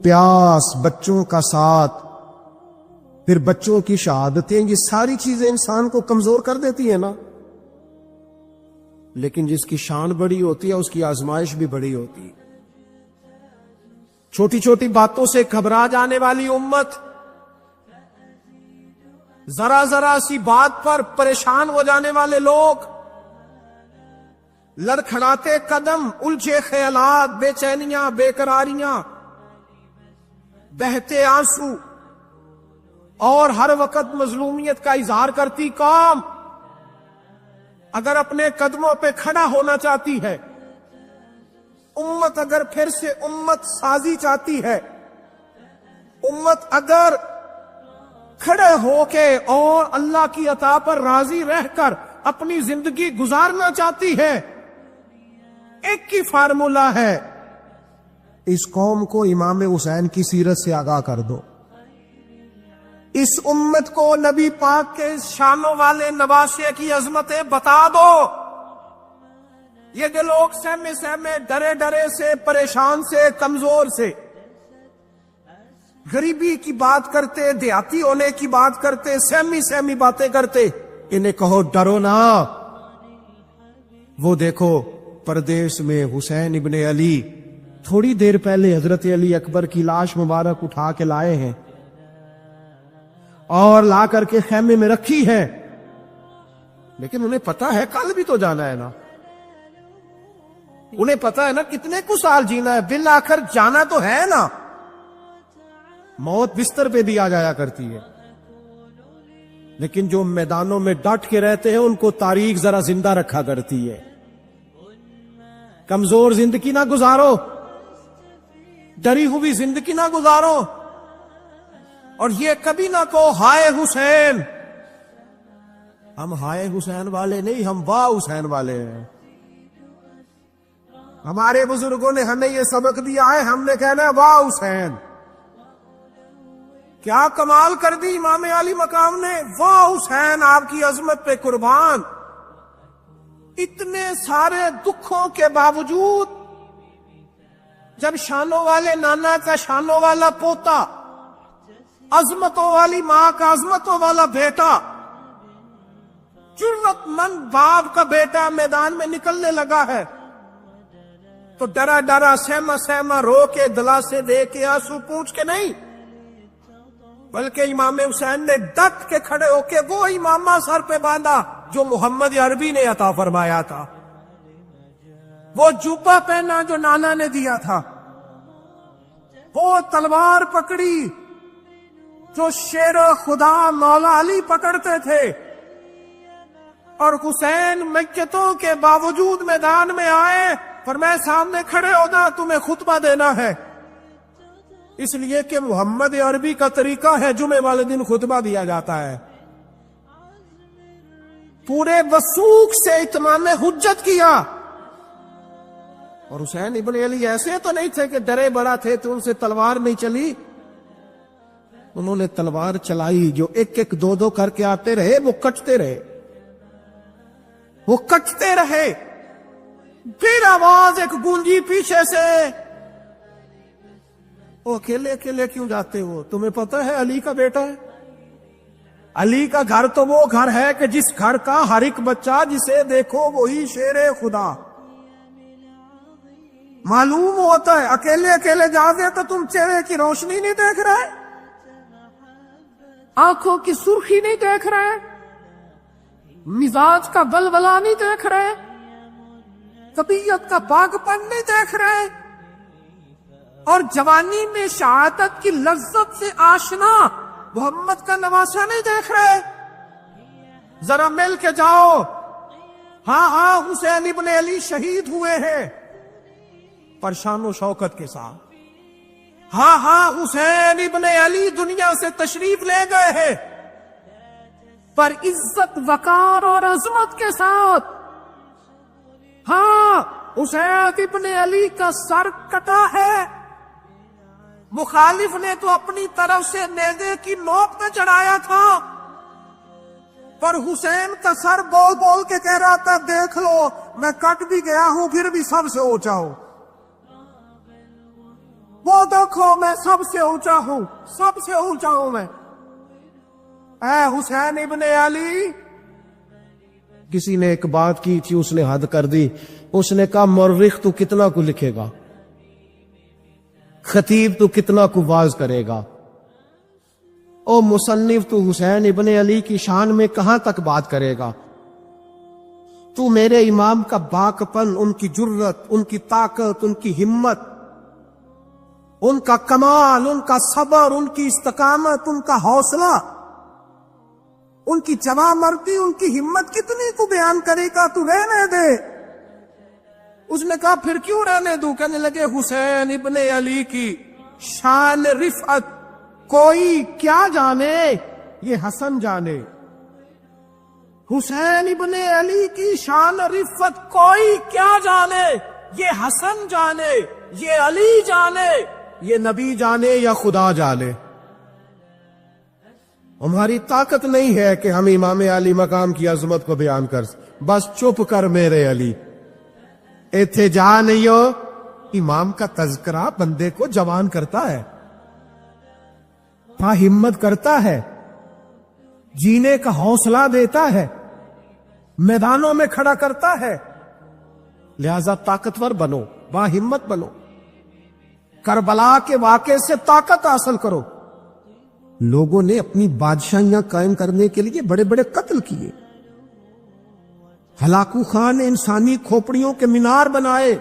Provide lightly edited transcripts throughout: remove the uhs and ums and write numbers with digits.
پیاس، بچوں کا ساتھ، پھر بچوں کی شہادتیں، یہ ساری چیزیں انسان کو کمزور کر دیتی ہیں نا. لیکن جس کی شان بڑی ہوتی ہے اس کی آزمائش بھی بڑی ہوتی ہے. چھوٹی چھوٹی باتوں سے گھبرا جانے والی امت، ذرا ذرا سی بات پر پریشان ہو جانے والے لوگ، لڑکھڑاتے قدم، الجھے خیالات، بے چینیاں، بے قراریاں، بہتے آنسو اور ہر وقت مظلومیت کا اظہار کرتی قوم اگر اپنے قدموں پہ کھڑا ہونا چاہتی ہے، امت اگر پھر سے امت سازی چاہتی ہے، امت اگر کھڑے ہو کے اور اللہ کی عطا پر راضی رہ کر اپنی زندگی گزارنا چاہتی ہے، ایک ہی فارمولہ ہے، اس قوم کو امام حسین کی سیرت سے آگاہ کر دو. اس امت کو نبی پاک کے شانوں والے نواسے کی عظمتیں بتا دو. یہ جو لوگ سہمے سہمے، ڈرے ڈرے سے، پریشان سے، کمزور سے، غریبی کی بات کرتے، دیہاتی ہونے کی بات کرتے، سہمی سہمی باتیں کرتے، انہیں کہو ڈرو نا. وہ دیکھو پردیس میں حسین ابن علی تھوڑی دیر پہلے حضرت علی اکبر کی لاش مبارک اٹھا کے لائے ہیں اور لا کر کے خیمے میں رکھی ہے، لیکن انہیں پتا ہے کل بھی تو جانا ہے نا. انہیں پتا ہے نا کتنے کو سال جینا ہے، بالآخر جانا تو ہے نا. موت بستر پہ بھی آ جایا کرتی ہے، لیکن جو میدانوں میں ڈٹ کے رہتے ہیں ان کو تاریخ ذرا زندہ رکھا کرتی ہے. کمزور زندگی نہ گزارو، ڈری ہوئی زندگی نہ گزارو، اور یہ کبھی نہ کہو ہائے حسین. ہم ہائے حسین والے نہیں، ہم واہ حسین والے ہیں. ہمارے بزرگوں نے ہمیں یہ سبق دیا ہے، ہم نے کہنا ہے واہ حسین. کیا کمال کر دی امام علی مقام نے، واہ حسین، آپ کی عظمت پہ قربان. اتنے سارے دکھوں کے باوجود جب شانوں والے نانا کا شانوں والا پوتا، عظمتوں والی ماں کا عظمتوں والا بیٹا، جرت مند باپ کا بیٹا میدان میں نکلنے لگا ہے، تو ڈرا ڈرا، سہما سہما، رو کے، دلاسے دے کے، آنسو پوچھ کے نہیں، بلکہ امام حسین نے ڈٹ کے کھڑے ہو کے وہ امامہ سر پہ باندھا جو محمد عربی نے عطا فرمایا تھا، وہ جوبہ پہنا جو نانا نے دیا تھا، وہ تلوار پکڑی جو شیر خدا مولا علی پکڑتے تھے، اور حسین میتوں کے باوجود میدان میں آئے، فرمایا سامنے کھڑے ہونا، تمہیں خطبہ دینا ہے. اس لیے کہ محمد عربی کا طریقہ ہے جمعے والے دن خطبہ دیا جاتا ہے. پورے وثوق سے اتمام حجت کیا. اور حسین ابن علی ایسے تو نہیں تھے کہ ڈرے بڑا تھے تو ان سے تلوار نہیں چلی، انہوں نے تلوار چلائی. جو ایک ایک دو دو کر کے آتے رہے وہ کٹتے رہے، وہ کٹتے رہے. پھر آواز ایک گونجی پیچھے سے، وہ اکیلے اکیلے کیوں جاتے ہو؟ تمہیں پتہ ہے علی کا بیٹا ہے. علی کا گھر تو وہ گھر ہے کہ جس گھر کا ہر ایک بچہ جسے دیکھو وہی شیر خدا. معلوم ہوتا ہے اکیلے اکیلے جاتے تو تم چہرے کی روشنی نہیں دیکھ رہے، آنکھوں کی سرخی نہیں دیکھ رہے، مزاج کا بلبلا نہیں دیکھ رہے، طبیعت کا پاک پن نہیں دیکھ رہے، اور جوانی میں شہادت کی لذت سے آشنا محمد کا نواسا نہیں دیکھ رہے. ذرا مل کے جاؤ. ہاں ہاں حسین ابن علی شہید ہوئے ہیں پر شان و شوکت کے ساتھ. ہاں ہاں حسین ابن علی دنیا سے تشریف لے گئے ہیں پر عزت، وقار اور عظمت کے ساتھ. ہاں حسین ابن علی کا سر کٹا ہے، مخالف نے تو اپنی طرف سے نیزے کی نوک میں چڑھایا تھا، پر حسین کا سر بول بول کے کہہ رہا تھا دیکھ لو میں کٹ بھی گیا ہوں پھر بھی سب سے اونچا ہوں. وہ دیکھو میں سب سے اونچا ہوں، سب سے اونچا ہوں میں، اے حسین ابن علی۔ کسی نے ایک بات کی تھی، اس نے حد کر دی، اس نے کہا مورخ تو کتنا کو لکھے گا، خطیب تو کتنا کو واعظ کرے گا، او مصنف تو حسین ابن علی کی شان میں کہاں تک بات کرے گا؟ تو میرے امام کا باکپن، ان کی جرت، ان کی طاقت، ان کی ہمت، ان کا کمال، ان کا صبر، ان کی استقامت، ان کا حوصلہ، ان کی جواں مردی، ان کی ہمت کتنی کو بیان کرے گا؟ تو رہنے دے۔ اس نے کہا پھر کیوں رہنے دوں؟ کہنے لگے حسین ابن علی کی شان رفعت کوئی کیا جانے، یہ حسن جانے۔ حسین ابن علی کی شان رفعت کوئی کیا جانے، یہ حسن جانے، یہ علی جانے، یہ نبی جانے یا خدا جانے۔ ہماری طاقت نہیں ہے کہ ہم امام علی مقام کی عظمت کو بیان کر، بس چپ کر میرے علی، ایتھے جا نہیں ہو۔ امام کا تذکرہ بندے کو جوان کرتا ہے، ہمت کرتا ہے، جینے کا حوصلہ دیتا ہے، میدانوں میں کھڑا کرتا ہے۔ لہذا طاقتور بنو، با ہمت بنو، کربلا کے واقعے سے طاقت حاصل کرو۔ لوگوں نے اپنی بادشاہیاں قائم کرنے کے لیے بڑے بڑے قتل کیے، ہلاکو خان نے انسانی کھوپڑیوں کے مینار بنائے،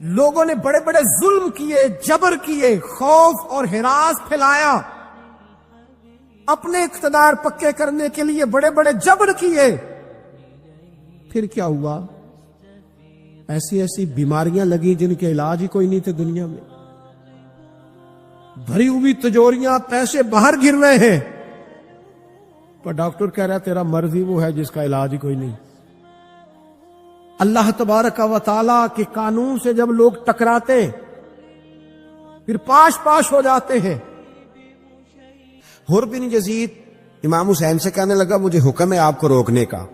لوگوں نے بڑے بڑے ظلم کیے، جبر کیے، خوف اور ہراس پھیلایا، اپنے اقتدار پکے کرنے کے لیے بڑے بڑے جبر کیے۔ پھر کیا ہوا؟ ایسی ایسی بیماریاں لگی جن کے علاج ہی کوئی نہیں تھے دنیا میں، بھری ہوئی تجوریاں، پیسے باہر گر رہے ہیں، پر ڈاکٹر کہہ رہا ہے تیرا مرض ہی وہ ہے جس کا علاج ہی کوئی نہیں۔ اللہ تبارک و تعالی کے قانون سے جب لوگ ٹکراتے پھر پاش پاش ہو جاتے ہیں۔ حر بن یزید امام حسین سے کہنے لگا مجھے حکم ہے آپ کو روکنے کا،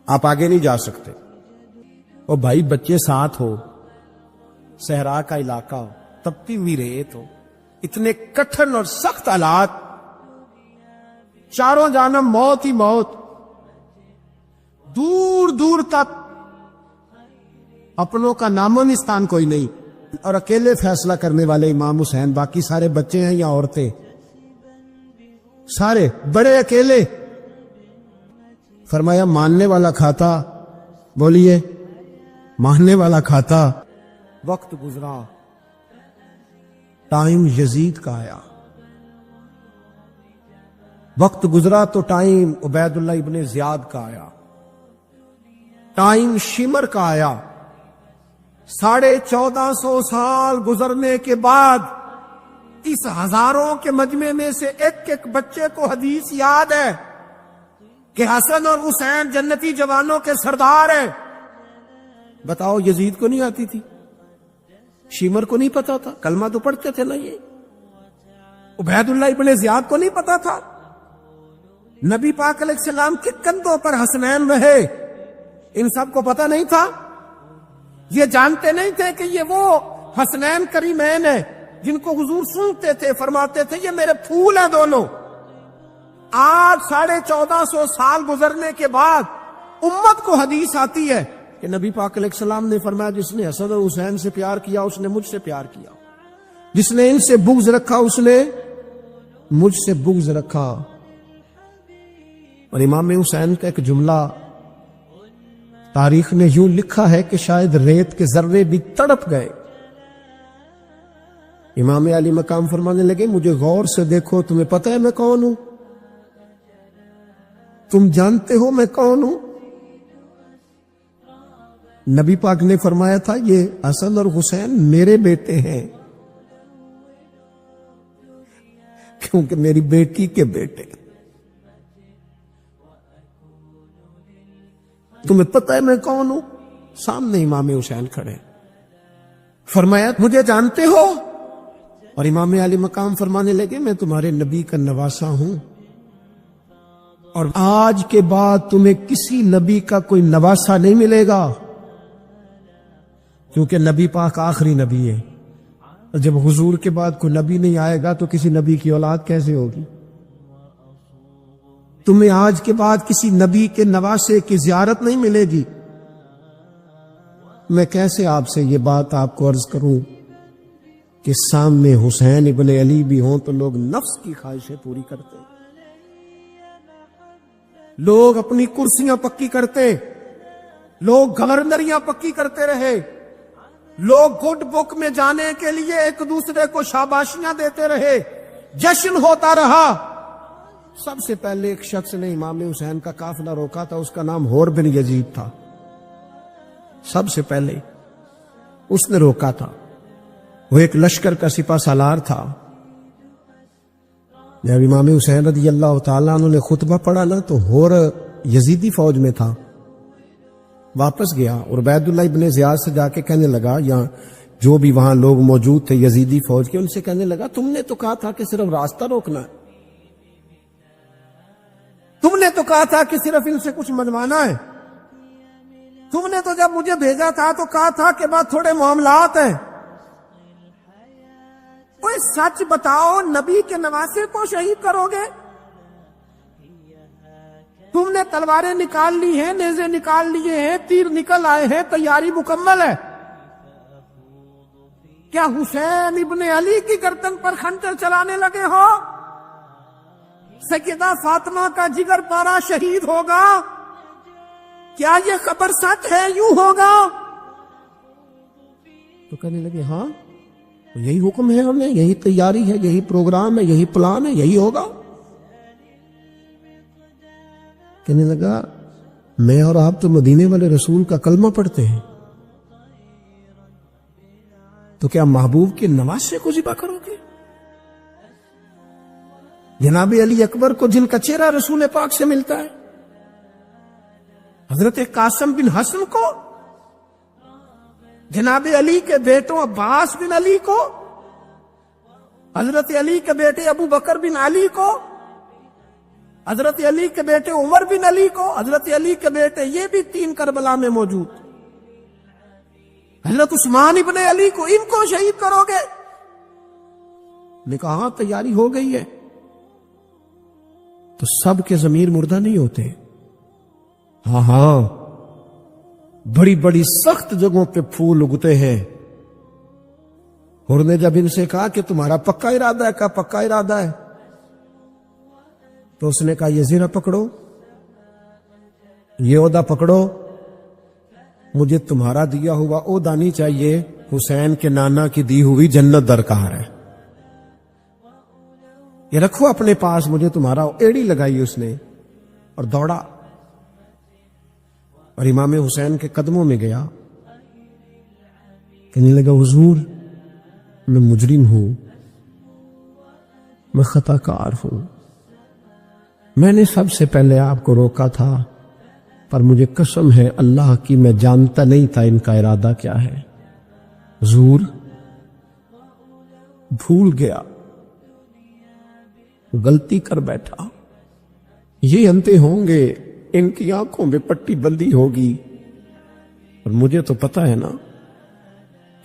آپ آگے نہیں جا سکتے۔ اور بھائی بچے ساتھ ہو، صحرا کا علاقہ ہو، تپتی ہوئی ریت ہو، اتنے کٹھن اور سخت حالات، چاروں جانب موت ہی موت، دور دور تک اپنوں کا نام و نشان کوئی نہیں، اور اکیلے فیصلہ کرنے والے امام حسین، باقی سارے بچے ہیں یا عورتیں، سارے بڑے اکیلے۔ فرمایا ماننے والا کھاتا، بولیے ماننے والا کھاتا۔ وقت گزرا، ٹائم یزید کا آیا، وقت گزرا تو ٹائم عبید اللہ ابن زیاد کا آیا، ٹائم شمر کا آیا۔ 1450 سال گزرنے کے بعد اس ہزاروں کے مجمع میں سے ایک ایک بچے کو حدیث یاد ہے کہ حسن اور حسین جنتی جوانوں کے سردار ہیں۔ بتاؤ یزید کو نہیں آتی تھی؟ شمر کو نہیں پتا تھا؟ کلمہ تو پڑھتے تھے نا یہ؟ عبید اللہ ابن زیاد کو نہیں پتا تھا؟ نبی پاک علیہ السلام کے کندھوں پر حسنین رہے، ان سب کو پتا نہیں تھا؟ یہ جانتے نہیں تھے کہ یہ وہ حسنین کریمین ہیں جن کو حضور سنتے تھے، فرماتے تھے یہ میرے پھول ہیں دونوں؟ آج 1450 سال گزرنے کے بعد امت کو حدیث آتی ہے کہ نبی پاک علیہ السلام نے فرمایا جس نے حسن اور حسین سے پیار کیا اس نے مجھ سے پیار کیا، جس نے ان سے بغض رکھا اس نے مجھ سے بغض رکھا۔ اور امام حسین کا ایک جملہ تاریخ نے یوں لکھا ہے کہ شاید ریت کے ذرے بھی تڑپ گئے۔ امام علی مقام فرمانے لگے مجھے غور سے دیکھو، تمہیں پتہ ہے میں کون ہوں؟ تم جانتے ہو میں کون ہوں؟ نبی پاک نے فرمایا تھا یہ حسن اور حسین میرے بیٹے ہیں، کیونکہ میری بیٹی کے بیٹے۔ تمہیں پتہ ہے میں کون ہوں؟ سامنے امام حسین کھڑے، فرمایا مجھے جانتے ہو؟ اور امام علی مقام فرمانے لگے میں تمہارے نبی کا نواسا ہوں، اور آج کے بعد تمہیں کسی نبی کا کوئی نواسا نہیں ملے گا، کیونکہ نبی پاک آخری نبی ہے۔ جب حضور کے بعد کوئی نبی نہیں آئے گا تو کسی نبی کی اولاد کیسے ہوگی؟ تمہیں آج کے بعد کسی نبی کے نواسے کی زیارت نہیں ملے گی۔ میں کیسے آپ سے یہ بات آپ کو عرض کروں کہ سامنے حسین ابن علی بھی ہوں تو لوگ نفس کی خواہشیں پوری کرتے، لوگ اپنی کرسیاں پکی کرتے، لوگ گورنریاں پکی کرتے رہے، لوگ گڈ بک میں جانے کے لیے ایک دوسرے کو شاباشیاں دیتے رہے، جشن ہوتا رہا۔ سب سے پہلے ایک شخص نے امام حسین کا قافلہ روکا تھا، اس کا نام حور بن یزید تھا۔ سب سے پہلے اس نے روکا تھا، وہ ایک لشکر کا سپہ سالار تھا۔ جب امام حسین رضی اللہ تعالیٰ عنہ نے خطبہ پڑھا نا تو حور یزیدی فوج میں تھا، واپس گیا اور عبید اللہ ابن زیاد سے جا کے کہنے لگا، یا جو بھی وہاں لوگ موجود تھے یزیدی فوج کے، ان سے کہنے لگا تم نے تو کہا تھا کہ صرف راستہ روکنا ہے، تم نے تو کہا تھا کہ صرف ان سے کچھ منوانا ہے، تم نے تو جب مجھے بھیجا تھا تو کہا تھا کہ بات تھوڑے معاملات ہیں، کوئی سچ بتاؤ، نبی کے نواسے کو شہید کرو گے؟ تم نے تلواریں نکال لی ہیں، نیزے نکال لیے ہیں، تیر نکل آئے ہیں، تیاری مکمل ہے، کیا حسین ابن علی کی گردن پر خنجر چلانے لگے ہو؟ سیدہ فاطمہ کا جگر پارا شہید ہوگا، کیا یہ خبر سچ ہے؟ یوں ہوگا؟ تو کہنے لگے ہاں یہی حکم ہے، ہمیں یہی تیاری ہے، یہی پروگرام ہے، یہی پلان ہے، یہی ہوگا۔ کہنے لگا میں اور آپ تو مدینے والے رسول کا کلمہ پڑھتے ہیں، تو کیا محبوب کے نواسے کو ذبح کرو گے؟ جناب علی اکبر کو جن کا چہرہ رسول پاک سے ملتا ہے، حضرت قاسم بن حسن کو، جناب علی کے بیٹوں عباس بن علی کو، حضرت علی کے بیٹے ابو بکر بن علی کو، حضرت علی کے بیٹے عمر بن علی کو، حضرت علی کے بیٹے یہ بھی 3 کربلا میں موجود، حضرت عثمان ابن علی کو، ان کو شہید کرو گے؟ نے کہا ہاں تیاری ہو گئی ہے۔ تو سب کے ضمیر مردہ نہیں ہوتے، ہاں بڑی بڑی سخت جگہوں پہ پھول اگتے ہیں۔ اور نے جب ان سے کہا کہ تمہارا پکا ارادہ ہے، کہا پکا ارادہ ہے، تو اس نے کہا یہ زیرہ پکڑو، یہ عہدہ پکڑو، مجھے تمہارا دیا ہوا عہدہ نہیں چاہیے، حسین کے نانا کی دی ہوئی جنت درکار ہے، یہ رکھو اپنے پاس، مجھے تمہارا۔ ایڑی لگائی اس نے اور دوڑا اور امام حسین کے قدموں میں گیا، کہنے لگا حضور میں مجرم ہوں، میں خطا کار ہوں، میں نے سب سے پہلے آپ کو روکا تھا، پر مجھے قسم ہے اللہ کی میں جانتا نہیں تھا ان کا ارادہ کیا ہے، حضور بھول گیا، غلطی کر بیٹھا، یہ انتے ہوں گے، ان کی آنکھوں میں پٹی بندی ہوگی، اور مجھے تو پتا ہے نا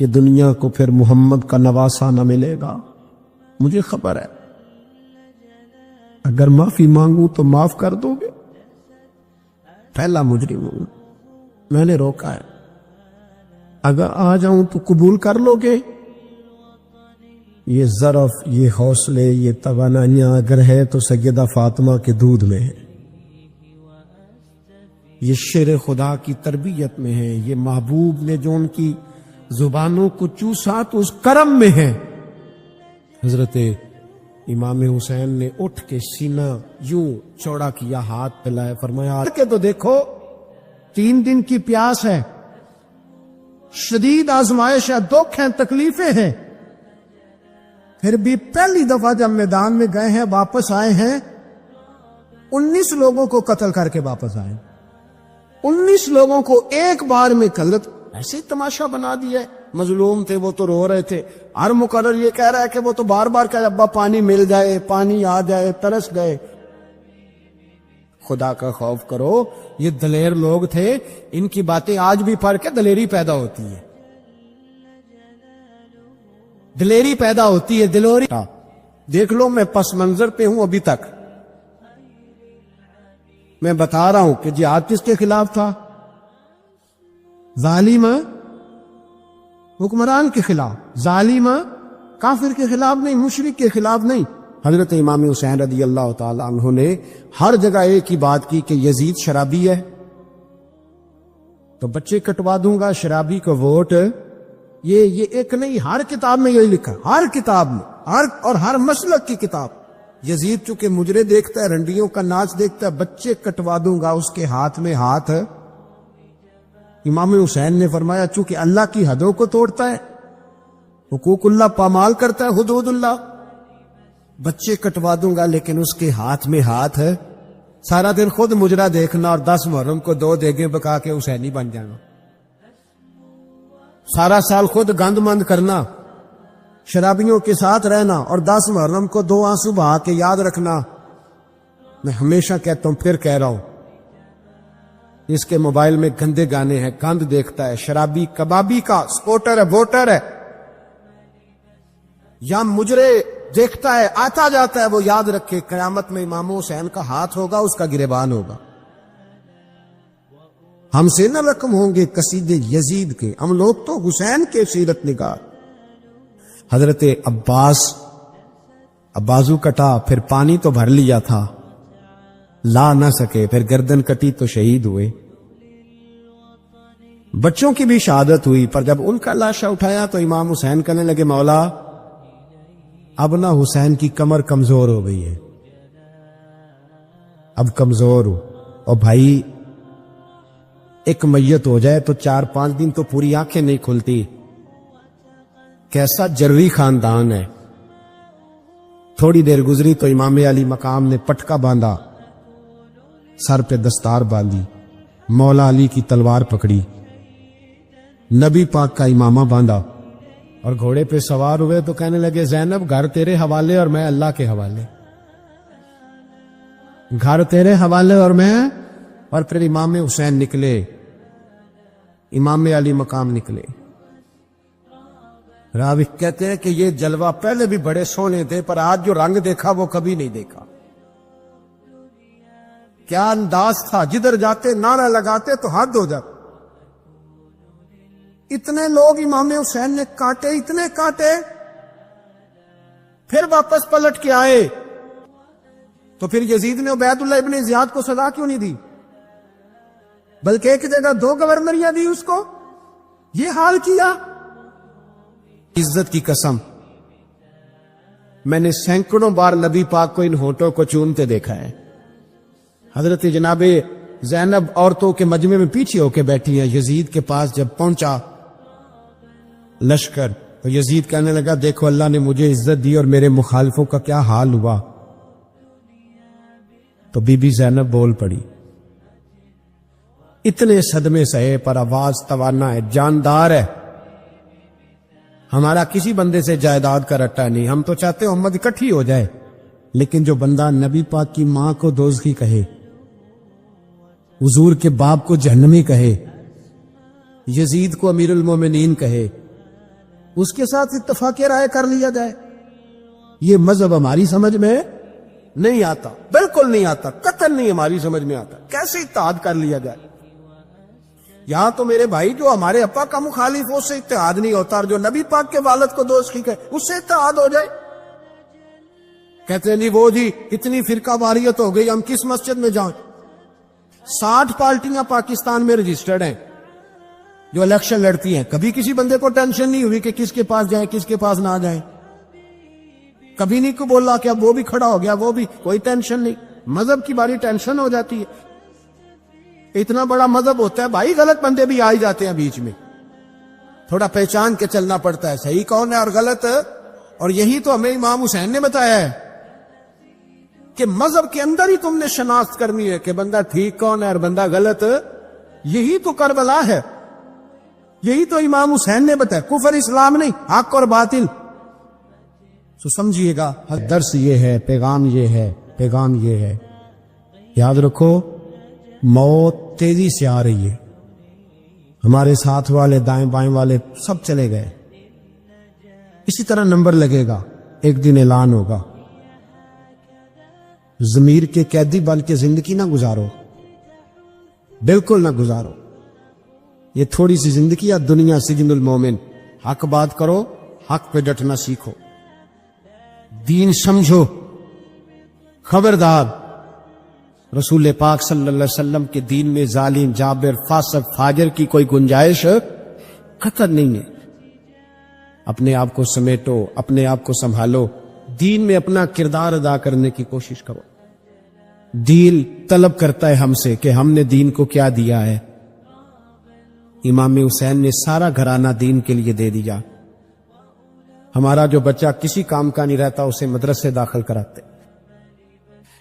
کہ دنیا کو پھر محمد کا نواسا نہ ملے گا، مجھے خبر ہے اگر معافی مانگوں تو معاف کر دو گے، پہلا مجرم ہوں، میں نے روکا ہے، اگر آ جاؤں تو قبول کر لو گے؟ یہ ظرف، یہ حوصلے، یہ توانائیاں اگر ہے تو سیدہ فاطمہ کے دودھ میں ہے، یہ شیر خدا کی تربیت میں ہے، یہ محبوب نے جو ان کی زبانوں کو چوسا تو اس کرم میں ہے۔ حضرت امام حسین نے اٹھ کے سینہ یوں چوڑا کیا، ہاتھ پھیلائے، فرمایا کہ تو دیکھو 3 دن کی پیاس ہے، شدید آزمائش ہے، دکھ ہیں، تکلیفیں ہیں، پھر بھی پہلی دفعہ جب میدان میں گئے ہیں، واپس آئے ہیں، 19 لوگوں کو قتل کر کے واپس آئے، 19 لوگوں کو ایک بار میں قتل، ایسے تماشا بنا دیا ہے۔ مظلوم تھے وہ تو رو رہے تھے، ہر مقرر یہ کہہ رہا ہے کہ وہ تو بار بار کہ ابا پانی مل جائے، پانی آ جائے، ترس گئے۔ خدا کا خوف کرو، یہ دلیر لوگ تھے، ان کی باتیں آج بھی پڑھ کے دلیری پیدا ہوتی ہے۔ دلیری پیدا ہوتی ہے، دلوری. دیکھ لو میں پس منظر پہ ہوں ابھی تک. میں بتا رہا ہوں کہ جہاد کس کے خلاف تھا؟ ظالم حکمران کے خلاف، ظالم کافر کے خلاف نہیں، مشرک کے خلاف نہیں. حضرت امام حسین رضی اللہ تعالی عنہ نے ہر جگہ ایک ہی بات کی کہ یزید شرابی ہے تو بچے کٹوا دوں گا، شرابی کو ووٹ. یہ ایک نہیں، ہر کتاب میں یہی لکھا، ہر کتاب میں، اور ہر مسلک کی کتاب. یزید چونکہ مجرے دیکھتا ہے، رنڈیوں کا ناچ دیکھتا ہے، بچے کٹوا دوں گا، اس کے ہاتھ میں ہاتھ. امام حسین نے فرمایا چونکہ اللہ کی حدوں کو توڑتا ہے، حقوق اللہ پامال کرتا ہے، حدود اللہ، بچے کٹوا دوں گا لیکن اس کے ہاتھ میں ہاتھ ہے. سارا دن خود مجرا دیکھنا اور 10 محرم کو 2 دیگیں پکا کے حسینی بن جانا، سارا سال خود گند مند کرنا، شرابیوں کے ساتھ رہنا اور 10 محرم کو 2 آنسو بہا کے یاد رکھنا. میں ہمیشہ کہتا ہوں، پھر کہہ رہا ہوں، اس کے موبائل میں گندے گانے ہیں، گند دیکھتا ہے، شرابی کبابی کا سپورٹر ہے، ووٹر ہے، یا مجرے دیکھتا ہے، آتا جاتا ہے. وہ یاد رکھے قیامت میں امام حسین کا ہاتھ ہوگا، اس کا گریبان ہوگا. ہم سے نہ رقم ہوں گے قصیدے یزید کے، ہم لوگ تو حسین کے سیرت نگار. حضرت عباس بازو کٹا، پھر پانی تو بھر لیا تھا، لا نہ سکے، پھر گردن کٹی تو شہید ہوئے. بچوں کی بھی شہادت ہوئی، پر جب ان کا لاشا اٹھایا تو امام حسین کہنے لگے مولا اب نہ حسین کی کمر کمزور ہو گئی ہے، اب کمزور ہو. اور بھائی ایک میت ہو جائے تو 4-5 دن تو پوری آنکھیں نہیں کھلتی. کیسا جروی خاندان ہے. تھوڑی دیر گزری تو امام علی مقام نے پٹکا باندھا، سر پہ دستار باندھی، مولا علی کی تلوار پکڑی، نبی پاک کا امامہ باندھا اور گھوڑے پہ سوار ہوئے تو کہنے لگے زینب گھر تیرے حوالے اور میں اللہ کے حوالے، گھر تیرے حوالے اور میں. اور پھر امام حسین نکلے، امام علی مقام نکلے. راوی کہتے ہیں کہ یہ جلوہ پہلے بھی بڑے سونے تھے، پر آج جو رنگ دیکھا وہ کبھی نہیں دیکھا. کیا انداز تھا، جدھر جاتے نعرہ لگاتے تو حد ہو جاتا. اتنے لوگ امام حسین نے کاٹے، اتنے کاٹے، پھر واپس پلٹ کے آئے. تو پھر یزید نے عبید اللہ ابن زیاد کو سزا کیوں نہیں دی، بلکہ ایک جگہ 2 گورنریاں دی اس کو؟ یہ حال کیا. عزت کی قسم، میں نے سینکڑوں بار نبی پاک کو ان ہونٹوں کو چومتے دیکھا ہے. حضرت جناب زینب عورتوں کے مجمع میں پیچھے ہو کے بیٹھی ہیں. یزید کے پاس جب پہنچا لشکر تو یزید کہنے لگا دیکھو اللہ نے مجھے عزت دی اور میرے مخالفوں کا کیا حال ہوا. تو بی بی زینب بول پڑی. اتنے صدمے سہے پر آواز توانا ہے، جاندار ہے. ہمارا کسی بندے سے جائیداد کا رٹا نہیں، ہم تو چاہتے ہیں امت اکٹھی ہو جائے، لیکن جو بندہ نبی پاک کی ماں کو دوزخی کہے، حضور کے باپ کو جہنمی کہے، یزید کو امیر المومنین کہے، اس کے ساتھ اتفاق رائے کر لیا جائے، یہ مذہب ہماری سمجھ میں نہیں آتا، بالکل نہیں آتا، قطعاً نہیں ہماری سمجھ میں آتا. کیسے اتحاد کر لیا جائے؟ یہاں تو میرے بھائی جو ہمارے ابا کا مخالف ہو اس سے اتحاد نہیں ہوتا، اور جو نبی پاک کے والد کو دوزخی کہے اس سے اتحاد ہو جائے. کہتے ہیں نہیں وہ جی اتنی فرقہ واریت ہو گئی، ہم کس مسجد میں جائیں؟ 60 پارٹیاں پاکستان میں رجسٹرڈ ہیں جو الیکشن لڑتی ہیں. کبھی کسی بندے کو ٹینشن نہیں ہوئی کہ کس کے پاس جائیں کس کے پاس نہ جائیں. کبھی نہیں کو بولا کہ اب وہ بھی کھڑا ہو گیا، وہ بھی، کوئی ٹینشن نہیں. مذہب کی باری ٹینشن ہو جاتی ہے. اتنا بڑا مذہب ہوتا ہے بھائی، غلط بندے بھی آ جاتے ہیں بیچ میں، تھوڑا پہچان کے چلنا پڑتا ہے صحیح کون ہے اور غلط. اور یہی تو ہمیں امام حسین نے بتایا ہے کہ مذہب کے اندر ہی تم نے شناخت کرنی ہے کہ بندہ ٹھیک کون ہے اور بندہ غلط. یہی تو کربلا ہے، یہی تو امام حسین نے بتایا. کفر اسلام نہیں، حق اور باطل. تو سمجھیے گا درس یہ ہے، پیغام یہ ہے، پیغام یہ ہے. یاد رکھو موت تیزی سے آ رہی ہے. ہمارے ساتھ والے دائیں بائیں والے سب چلے گئے، اسی طرح نمبر لگے گا، ایک دن اعلان ہوگا، ضمیر کے قیدی بن کے زندگی نہ گزارو، بالکل نہ گزارو. یہ تھوڑی سی زندگی ہے، دنیا سجن المومن. حق بات کرو، حق پہ ڈٹنا سیکھو، دین سمجھو. خبردار، رسول پاک صلی اللہ علیہ وسلم کے دین میں ظالم، جابر، فاسق، فاجر کی کوئی گنجائش قطع نہیں ہے. اپنے آپ کو سمیٹو، اپنے آپ کو سنبھالو، دین میں اپنا کردار ادا کرنے کی کوشش کرو. دین طلب کرتا ہے ہم سے کہ ہم نے دین کو کیا دیا ہے. امام حسین نے سارا گھرانہ دین کے لیے دے دیا. ہمارا جو بچہ کسی کام کا نہیں رہتا اسے مدرسے داخل کراتے.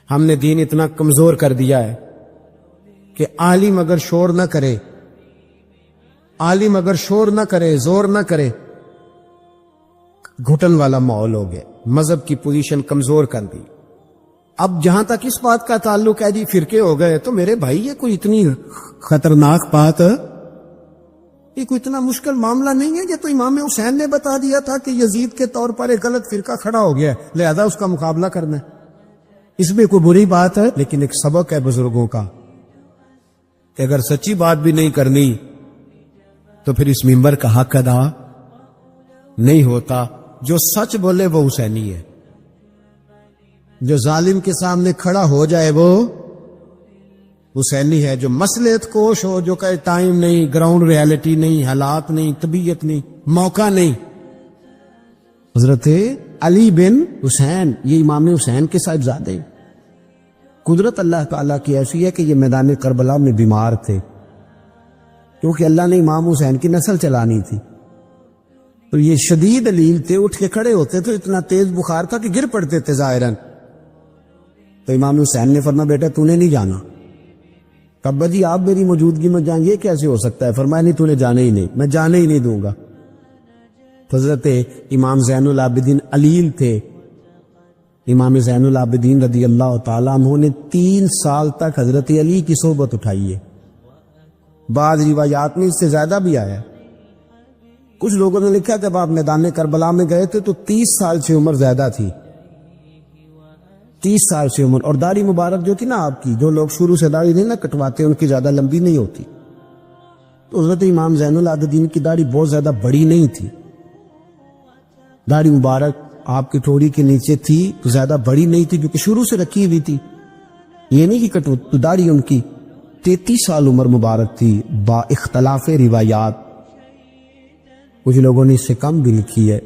ہم نے دین اتنا کمزور کر دیا ہے کہ عالم اگر شور نہ کرے، عالم اگر شور نہ کرے، زور نہ کرے، گھٹن والا ماحول ہو گیا. مذہب کی پوزیشن کمزور کر دی. اب جہاں تک اس بات کا تعلق ہے جی فرقے ہو گئے، تو میرے بھائی یہ کوئی اتنی خطرناک بات، یہ کوئی اتنا مشکل معاملہ نہیں ہے. یہ تو امام حسین نے بتا دیا تھا کہ یزید کے طور پر ایک غلط فرقہ کھڑا ہو گیا ہے، لہذا اس کا مقابلہ کرنا ہے. اس میں کوئی بری بات ہے، لیکن ایک سبق ہے بزرگوں کا کہ اگر سچی بات بھی نہیں کرنی تو پھر اس منبر کا حق ادا نہیں ہوتا. جو سچ بولے وہ حسینی ہے، جو ظالم کے سامنے کھڑا ہو جائے وہ حسینی ہے. جو مصلحت کوش ہو، جو کہے ٹائم نہیں، گراؤنڈ ریالٹی نہیں، حالات نہیں، طبیعت نہیں، موقع نہیں. حضرت علی بن حسین یہ امام حسین کے صاحبزادے ہیں. قدرت اللہ تعالیٰ کی ایسی ہے کہ یہ میدان کربلا میں بیمار تھے، کیونکہ اللہ نے امام حسین کی نسل چلانی تھی. تو یہ شدید علیل تھے، اٹھ کے کھڑے ہوتے تو اتنا تیز بخار تھا کہ گر پڑتے تھے ظاہراً. تو امام حسین نے فرمایا بیٹا تو نے نہیں جانا. کبا جی آپ میری موجودگی میں جائیں، یہ کیسے ہو سکتا ہے؟ فرمایا نہیں تو نے جانے ہی نہیں، میں جانے ہی نہیں دوں گا. حضرت امام زین العابدین علیل تھے. امام زین العابدین رضی اللہ تعالیٰ عنہ نے 3 سال تک حضرت علی کی صحبت اٹھائی ہے. بعض روایات میں اس سے زیادہ بھی آیا ہے. کچھ لوگوں نے لکھا جب آپ میدان کربلا میں گئے تھے تو 30 سال سے عمر زیادہ تھی، 30 سال سے عمر. اور داڑھی مبارک جو تھی نا آپ کی، جو لوگ شروع سے داڑھی نہیں نہ کٹواتے ان کی زیادہ لمبی نہیں ہوتی. تو حضرت امام زین العابدین کی داڑھی بہت زیادہ بڑی نہیں تھی. داڑھی مبارک آپ کی ٹھوڑی کے نیچے تھی تو زیادہ بڑی نہیں تھی، کیونکہ شروع سے رکھی ہوئی تھی. یہ نہیں کہ کٹو. تو داڑھی ان کی 33 سال عمر مبارک تھی با اختلاف روایات. کچھ لوگوں نے اس سے کم بھی لکھی ہے.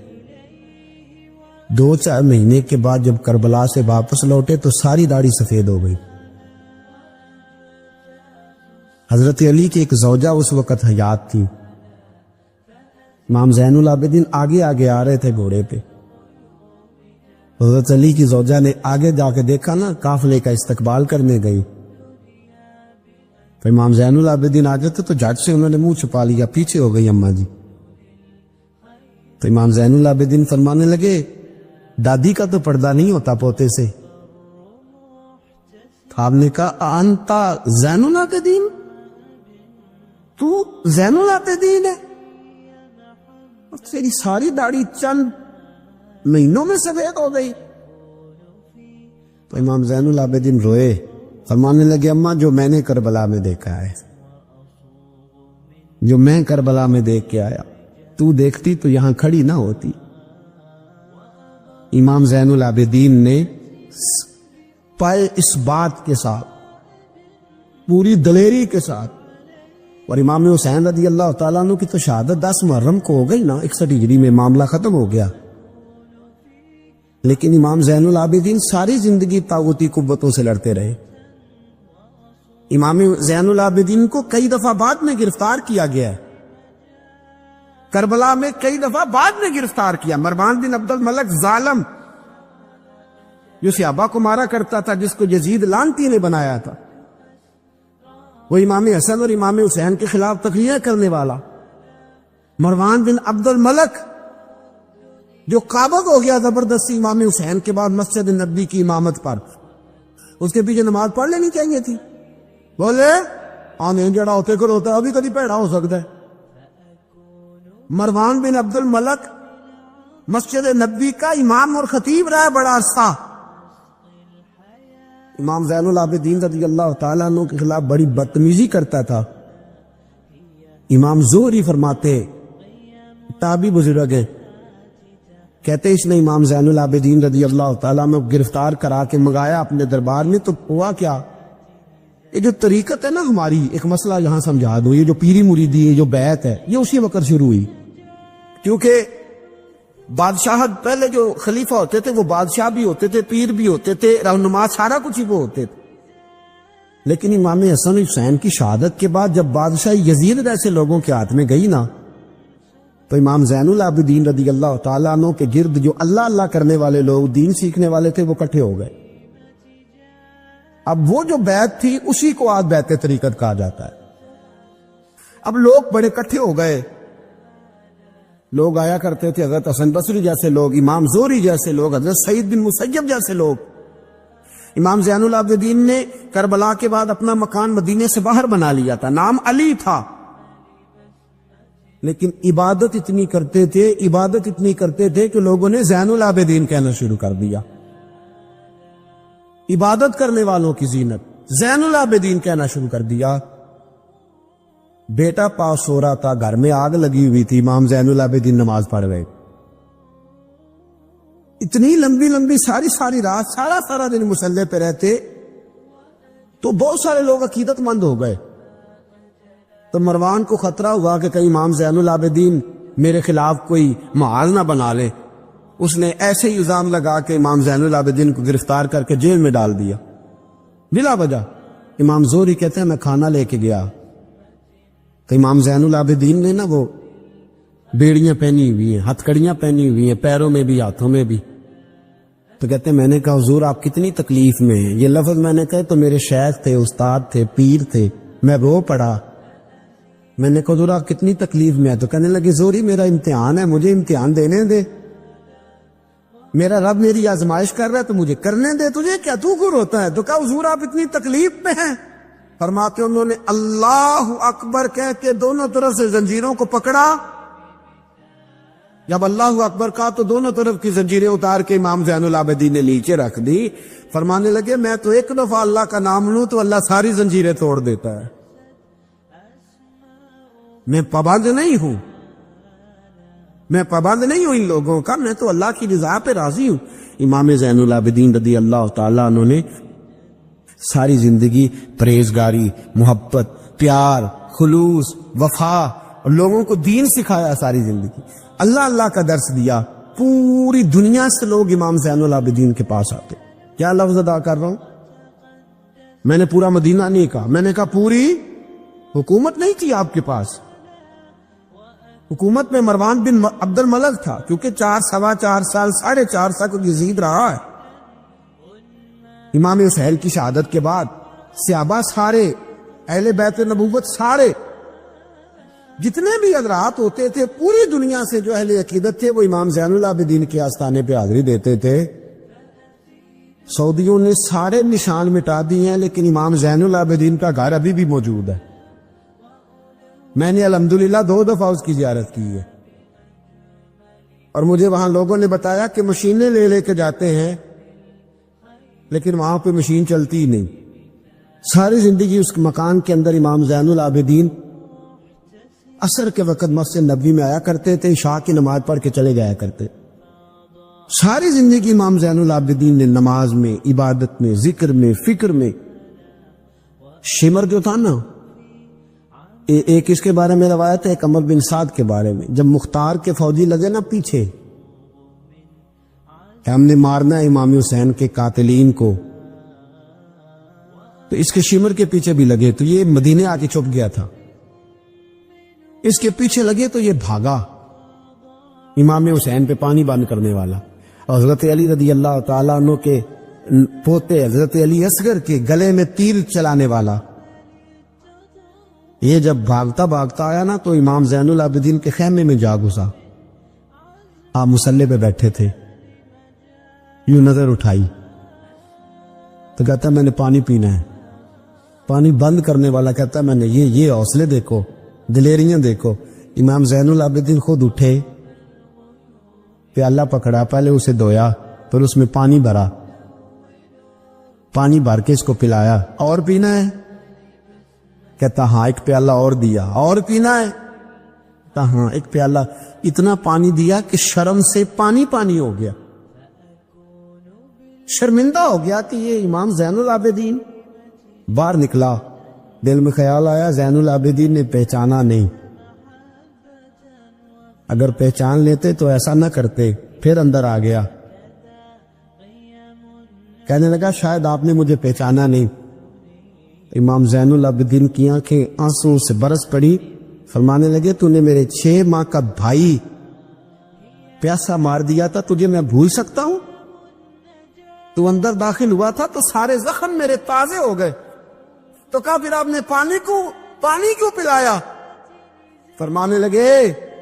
2-4 مہینے کے بعد جب کربلا سے واپس لوٹے تو ساری داڑھی سفید ہو گئی. حضرت علی کی ایک زوجہ اس وقت حیات تھی. امام زین العابدین آگے آگے آ رہے تھے گھوڑے پہ. حضرت علی کی زوجہ نے آگے جا کے دیکھا نا، قافلے کا استقبال کرنے گئی. تو امام زین العابدین آ جاتے تو جھٹ سے انہوں نے منہ چھپا لیا، پیچھے ہو گئی اماں جی. تو امام زین العابدین فرمانے لگے دادی کا تو پردہ نہیں ہوتا پوتے سے. آپ نے کہا انتا زین العابدین، تو زین العابدین ہے؟ تیری ساری داڑھی چند مہینوں میں سفید ہو گئی. تو امام زین العابدین روئے، فرمانے لگے اماں جو میں نے کربلا میں دیکھا ہے، جو میں کربلا میں دیکھ کے آیا، تو دیکھتی تو یہاں کھڑی نہ ہوتی. امام زین العابدین نے پائے اس بات کے ساتھ پوری دلیری کے ساتھ. اور امام حسین رضی اللہ تعالیٰ عنہ کی تو شہادت 10 محرم کو ہو گئی نا، 61 ہجری میں معاملہ ختم ہو گیا. لیکن امام زین العابدین ساری زندگی طاغوتی قوتوں سے لڑتے رہے. امام زین العابدین کو کئی دفعہ بعد میں گرفتار کیا گیا ہے، کربلا میں کئی دفعہ بعد میں گرفتار کیا. مروان بن عبد الملک ظالم جو صحابہ کو مارا کرتا تھا، جس کو یزید لعنتی نے بنایا تھا، وہ امام حسن اور امام حسین کے خلاف تقریریں کرنے والا مروان بن عبد الملک جو قابض ہو گیا زبردستی امام حسین کے بعد مسجد نبی کی امامت پر. اس کے پیچھے نماز پڑھ لینی چاہیے تھی. بولے آنے جڑا ہوتے کر ہوتا ہے، ابھی کبھی پیڑا ہو سکتا ہے. مروان بن عبد الملک مسجد نبوی کا امام اور خطیب رہا ہے بڑا عرصہ. امام زین العابدین رضی اللہ تعالیٰ عنہ کے خلاف بڑی بدتمیزی کرتا تھا. امام زہری فرماتے، تابعی بزرگ ہیں، کہتے اس نے امام زین العابدین رضی اللہ تعالیٰ عنہ گرفتار کرا کے منگایا اپنے دربار میں. تو ہوا کیا، یہ جو طریقت ہے نا ہماری، ایک مسئلہ یہاں سمجھا دوں، یہ جو پیری مریدی ہے، جو بیعت ہے، یہ اسی وقت شروع ہوئی. کیونکہ بادشاہت پہلے جو خلیفہ ہوتے تھے وہ بادشاہ بھی ہوتے تھے، پیر بھی ہوتے تھے، رہنما، سارا کچھ ہی وہ ہوتے تھے. لیکن امام حسن حسین کی شہادت کے بعد جب بادشاہ یزید ایسے لوگوں کے ہاتھ میں گئی نا، تو امام زین العابدین رضی اللہ تعالیٰ عنہ کے گرد جو اللہ اللہ کرنے والے لوگ، دین سیکھنے والے تھے، وہ اکٹھے ہو گئے. اب وہ جو بیعت تھی اسی کو آج بیعت طریقت کہا جاتا ہے. اب لوگ بڑے اکٹھے ہو گئے. لوگ آیا کرتے تھے، حضرت حسن بصری جیسے لوگ، امام زہری جیسے لوگ، حضرت سعید بن مسیب جیسے لوگ. امام زین العابدین نے کربلا کے بعد اپنا مکان مدینے سے باہر بنا لیا تھا، نام علی تھا. لیکن عبادت اتنی کرتے تھے کہ لوگوں نے زین العابدین کہنا شروع کر دیا. عبادت کرنے والوں کی زینت زین العابدین کہنا شروع کر دیا. بیٹا پاس سو رہا تھا، گھر میں آگ لگی ہوئی تھی، امام زین العابدین نماز پڑھ رہے. اتنی لمبی ساری رات سارا دن مصلی پہ رہتے. تو بہت سارے لوگ عقیدت مند ہو گئے. تو مروان کو خطرہ ہوا کہ کہیں امام زین العابدین میرے خلاف کوئی محاذ نہ بنا لے. اس نے ایسے ہی الزام لگا کے امام زین العابدین کو گرفتار کر کے جیل میں ڈال دیا بلا وجہ. امام زہری کہتے ہیں میں کھانا لے کے گیا تو امام زین العابدین نے نا وہ بیڑیاں پہنی ہوئی ہیں، ہتھ کڑیاں پہنی ہوئی ہیں، پیروں میں بھی ہاتھوں میں بھی. تو کہتے ہیں میں نے کہا حضور آپ کتنی تکلیف میں ہیں. یہ لفظ میں نے کہا تو میرے شیخ تھے، استاد تھے، پیر تھے. میں رو پڑا. میں نے کہا حضور آپ کتنی تکلیف میں ہے. تو کہنے لگے زہری میرا امتحان ہے، مجھے امتحان دینے دے. میرا رب میری آزمائش کر رہا ہے تو مجھے کرنے دے، تجھے کیا، تو کیوں روتا ہے؟ تو کہا حضور آپ اتنی تکلیف میں ہیں. فرماتے انہوں نے اللہ اکبر کہہ کے دونوں طرف سے زنجیروں کو پکڑا. جب اللہ اکبر کہا تو دونوں طرف کی زنجیریں اتار کے امام زین العابدین نے نیچے رکھ دی. فرمانے لگے میں تو ایک دفعہ اللہ کا نام لوں تو اللہ ساری زنجیریں توڑ دیتا ہے. میں پابند نہیں ہوں ان لوگوں کا، میں تو اللہ کی رضا پہ راضی ہوں. امام زین العابدین رضی اللہ تعالیٰ عنہ نے ساری زندگی پرہیزگاری، محبت، پیار، خلوص، وفا اور لوگوں کو دین سکھایا. ساری زندگی اللہ کا درس دیا. پوری دنیا سے لوگ امام زین العابدین کے پاس آتے. کیا لفظ ادا کر رہا ہوں، میں نے پورا مدینہ نہیں کہا، میں نے کہا پوری حکومت نہیں تھی آپ کے پاس. حکومت میں مروان بن عبد الملک تھا، کیونکہ 4 سال 4.5 سال کو یزید رہا ہے. امام حسین کی شہادت کے بعد صحابہ سارے، اہل بیت نبوت سارے، جتنے بھی حضرات ہوتے تھے پوری دنیا سے جو اہل عقیدت تھے وہ امام زین العابدین کے آستانے پہ حاضری دیتے تھے. سعودیوں نے سارے نشان مٹا دیے ہیں لیکن امام زین العابدین کا گھر ابھی بھی موجود ہے. میں نے الحمدللہ 2 دفعہ اس کی زیارت کی ہے اور مجھے وہاں لوگوں نے بتایا کہ مشینیں لے کے جاتے ہیں لیکن وہاں پہ مشین چلتی ہی نہیں. ساری زندگی اس مکان کے اندر امام زین العابدین عصر کے وقت مسجد نبوی میں آیا کرتے تھے، عشاء کی نماز پڑھ کے چلے جایا کرتے. ساری زندگی امام زین العابدین نے نماز میں، عبادت میں، ذکر میں، فکر میں. شمر جو تھا نا، ایک اس کے بارے میں روایت ہے، ایک عمر بن سعد کے بارے میں، جب مختار کے فوجی لگے نا پیچھے کہ ہم نے مارنا ہے امام حسین کے قاتلین کو، تو اس کے شمر کے پیچھے بھی لگے تو یہ مدینے آ کے چھپ گیا تھا. اس کے پیچھے لگے تو یہ بھاگا، امام حسین پہ پانی بند کرنے والا. اور حضرت علی رضی اللہ تعالیٰ عنہ کے پوتے حضرت علی اصغر کے گلے میں تیر چلانے والا. یہ جب بھاگتا آیا نا تو امام زین العابدین کے خیمے میں جا گھسا. آپ مصلی پہ بیٹھے تھے، یوں نظر اٹھائی تو کہتا میں نے پانی پینا ہے. پانی بند کرنے والا کہتا میں نے یہ حوصلے دیکھو، دلیریاں دیکھو. امام زین العابدین خود اٹھے، پیالہ پکڑا, پہلے اسے دھویا, پھر اس میں پانی بھرا, پانی بھر کے اس کو پلایا. اور پینا ہے؟ کہتا ہاں. ایک پیالہ اور دیا. اور پینا ہے؟ کہتا ہاں. ایک پیالہ. اتنا پانی دیا کہ شرم سے پانی پانی ہو گیا, شرمندہ ہو گیا کہ یہ امام زین العابدین. باہر نکلا, دل میں خیال آیا زین العابدین نے پہچانا نہیں, اگر پہچان لیتے تو ایسا نہ کرتے. پھر اندر آ گیا, کہنے لگا شاید آپ نے مجھے پہچانا نہیں. امام زین العابدین کی آنکھیں آنسوں سے برس پڑی, فرمانے لگے تو نے میرے 6 ماہ کا بھائی پیاسا مار دیا تھا, تجھے میں بھول سکتا ہوں؟ تو اندر داخل ہوا تھا تو سارے زخم میرے تازے ہو گئے. تو کہا پھر آپ نے پانی کیوں پلایا؟ فرمانے لگے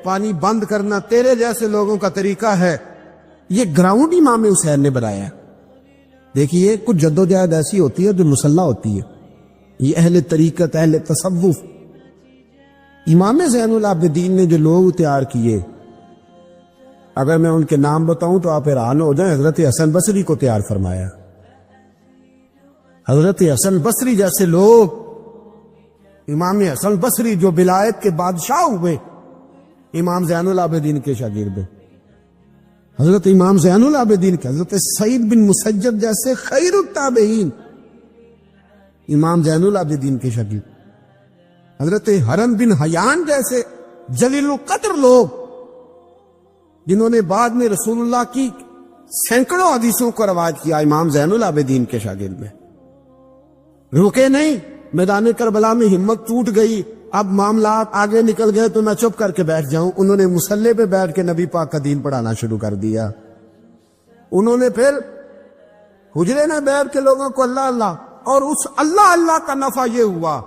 پانی بند کرنا تیرے جیسے لوگوں کا طریقہ ہے. یہ گراؤنڈ امام حسین نے بنایا. دیکھیے کچھ جدوجہد ایسی ہوتی ہے جو مسلح ہوتی ہے. یہ اہل طریقت, اہل تصوف, امام زین العابدین نے جو لوگ تیار کیے, اگر میں ان کے نام بتاؤں تو آپ حیران ہو جائیں. حضرت حسن بصری کو تیار فرمایا. حضرت حسن بصری جیسے لوگ, امام حسن بصری جو ولایت کے بادشاہ ہوئے, امام زین العابدین کے شاگرد. حضرت امام زین العابدین کے, حضرت سعید بن مسجد جیسے خیر التابعین امام زین العابدین کے شاگرد. حضرت حرم بن حیان جیسے جلیل القدر لوگ جنہوں نے بعد میں رسول اللہ کی سینکڑوں حدیثوں کو روایت کیا, امام زین العابدین کے شاگرد میں. رکے نہیں, میدان کربلا میں ہمت ٹوٹ گئی, اب معاملات آگے نکل گئے تو میں چپ کر کے بیٹھ جاؤں. انہوں نے مصلے پہ بیٹھ کے نبی پاک کا دین پڑھانا شروع کر دیا. انہوں نے پھر حجرے میں بیٹھ کے لوگوں کو اللہ اللہ, اور اس اللہ اللہ کا نفع یہ ہوا,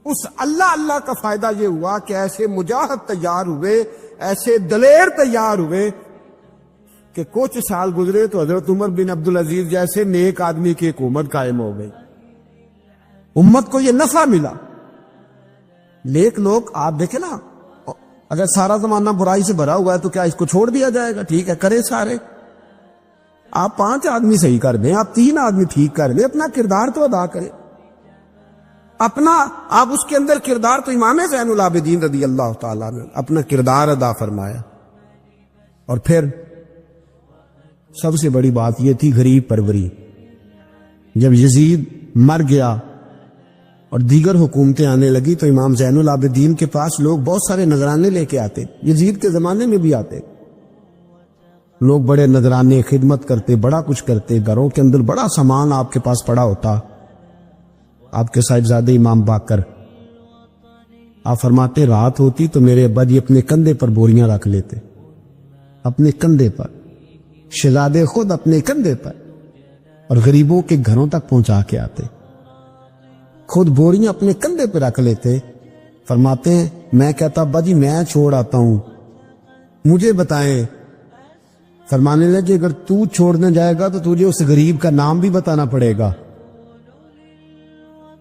اس اللہ اللہ کا فائدہ یہ ہوا کہ ایسے مجاہد تیار ہوئے, ایسے دلیر تیار ہوئے کہ کچھ سال گزرے تو حضرت عمر بن عبدالعزیز جیسے نیک آدمی کی حکومت قائم ہو گئی. امت کو یہ نفع ملا. نیک لوگ آپ دیکھیں نا, اگر سارا زمانہ برائی سے بھرا ہوا ہے تو کیا اس کو چھوڑ دیا جائے گا؟ ٹھیک ہے کرے سارے, آپ 5 آدمی صحیح کر دیں, آپ 3 آدمی ٹھیک کر دیں, اپنا کردار تو ادا کریں. اپنا آپ اس کے اندر کردار, تو امام زین العابدین رضی اللہ تعالیٰ نے اپنا کردار ادا فرمایا. اور پھر سب سے بڑی بات یہ تھی غریب پروری. جب یزید مر گیا اور دیگر حکومتیں آنے لگی تو امام زین العابدین کے پاس لوگ بہت سارے نذرانے لے کے آتے. یزید کے زمانے میں بھی آتے لوگ, بڑے نذرانے خدمت کرتے, بڑا کچھ کرتے, گھروں کے اندر بڑا سامان آپ کے پاس پڑا ہوتا. آپ کے صاحبزادے امام باقر, آپ فرماتے رات ہوتی تو میرے ابا جی اپنے کندھے پر بوریاں رکھ لیتے, اپنے کندھے پر, شہزادے خود اپنے کندھے پر, اور غریبوں کے گھروں تک پہنچا کے آتے. خود بوریاں اپنے کندھے پہ رکھ لیتے. فرماتے ہیں میں کہتا ابا جی میں چھوڑ آتا ہوں, مجھے بتائیں. فرمانے لگے اگر تو چھوڑنے جائے گا تو تجھے اس غریب کا نام بھی بتانا پڑے گا,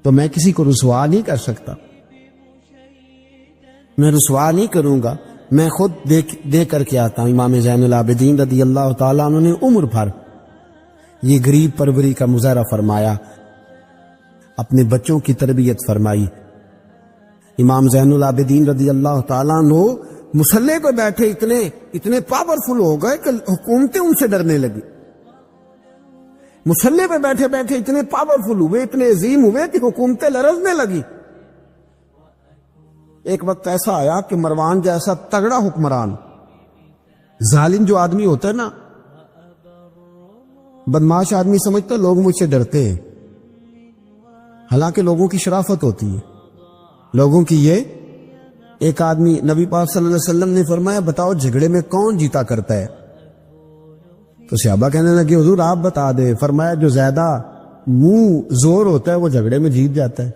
تو میں کسی کو رسوا نہیں کر سکتا, میں رسوا نہیں کروں گا, میں خود دے کر کے آتا ہوں. امام زین العابدین رضی اللہ تعالیٰ عنہ نے عمر بھر یہ غریب پروری کا مظاہرہ فرمایا, اپنے بچوں کی تربیت فرمائی. امام زین العابدین رضی اللہ تعالیٰ عنہ مصلے پہ بیٹھے اتنے پاورفل ہو گئے کہ حکومتیں ان سے ڈرنے لگی. مصلے پہ بیٹھے بیٹھے اتنے پاورفل ہوئے, اتنے عظیم ہوئے کہ حکومتیں لرزنے لگی. ایک وقت ایسا آیا کہ مروان جیسا تگڑا حکمران, ظالم جو آدمی ہوتا ہے نا, بدماش آدمی سمجھتا لوگ مجھ سے ڈرتے ہیں, حالانکہ لوگوں کی شرافت ہوتی ہے, لوگوں کی. یہ ایک آدمی, نبی پاک صلی اللہ علیہ وسلم نے فرمایا بتاؤ جھگڑے میں کون جیتا کرتا ہے؟ تو صحابہ کہنے لگے حضور آپ بتا دیں. فرمایا جو زیادہ منہ زور ہوتا ہے وہ جھگڑے میں جیت جاتا ہے.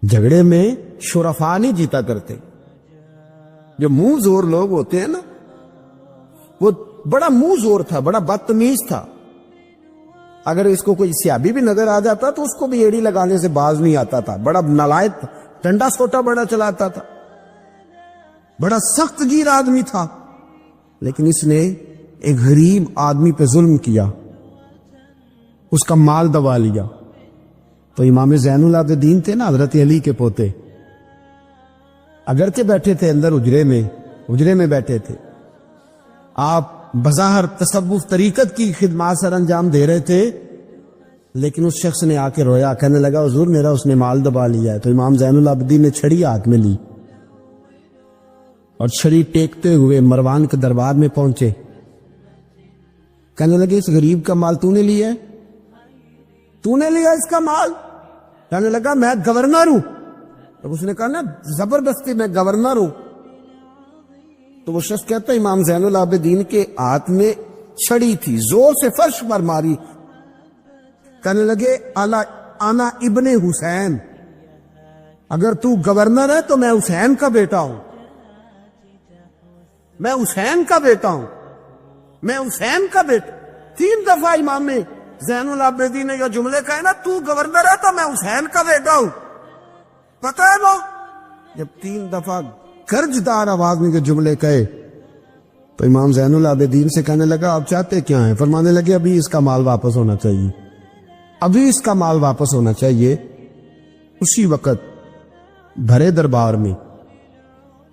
جھگڑے میں شرفا نہیں جیتا کرتے, جو منہ زور لوگ ہوتے ہیں نا, وہ بڑا منہ زور تھا, بڑا بدتمیز تھا. اگر اس کو کوئی سیابی بھی نظر آ جاتا تو اس کو بھی ایڑی لگانے سے باز نہیں آتا تھا. بڑا نالائق تھا, ٹنڈا سوٹا بڑا چلاتا تھا, بڑا سخت گیر آدمی تھا. لیکن اس نے ایک غریب آدمی پہ ظلم کیا، اس کا مال دبا لیا. تو امام زین العابدین تھے نا، حضرت علی کے پوتے، اگرچہ بیٹھے تھے اندر حجرے میں بیٹھے تھے، آپ بظاہر تصوف طریقت کی خدمات سر انجام دے رہے تھے، لیکن اس شخص نے آ کے رویا، کہنے لگا حضور میرا اس نے مال دبا لیا ہے. تو امام زین العابدین نے چھڑی ہاتھ میں لی اور چھڑی ٹیکتے ہوئے مروان کے دربار میں پہنچے. کہنے لگے اس غریب کا مال تو نے لیا ہے؟ تو نے لیا اس کا مال؟ کہنے لگا میں گورنر ہوں. تو اس نے کہا نا زبردستی میں گورنر ہوں. تو وہ شخص کہتا ہے امام زین العابدین کے ہاتھ میں چھڑی تھی، زور سے فرش پر ماری. کہنے لگے انا ابن حسین، اگر تو گورنر ہے تو میں حسین کا بیٹا ہوں، میں حسین کا بیٹا ہوں، میں حسین کا بیٹا. 3 دفعہ امام زین العابدین نے یہ جملے کہے نا، تو گورنر ہے تو میں حسین کا بیٹا ہوں. پتہ ہے وہ جب 3 دفعہ گرجدار آواز میں یہ جملے کہے تو امام زین العابدین سے کہنے لگا آپ چاہتے کیا ہیں؟ فرمانے لگے ابھی اس کا مال واپس ہونا چاہیے، ابھی اس کا مال واپس ہونا چاہیے. اسی وقت بھرے دربار میں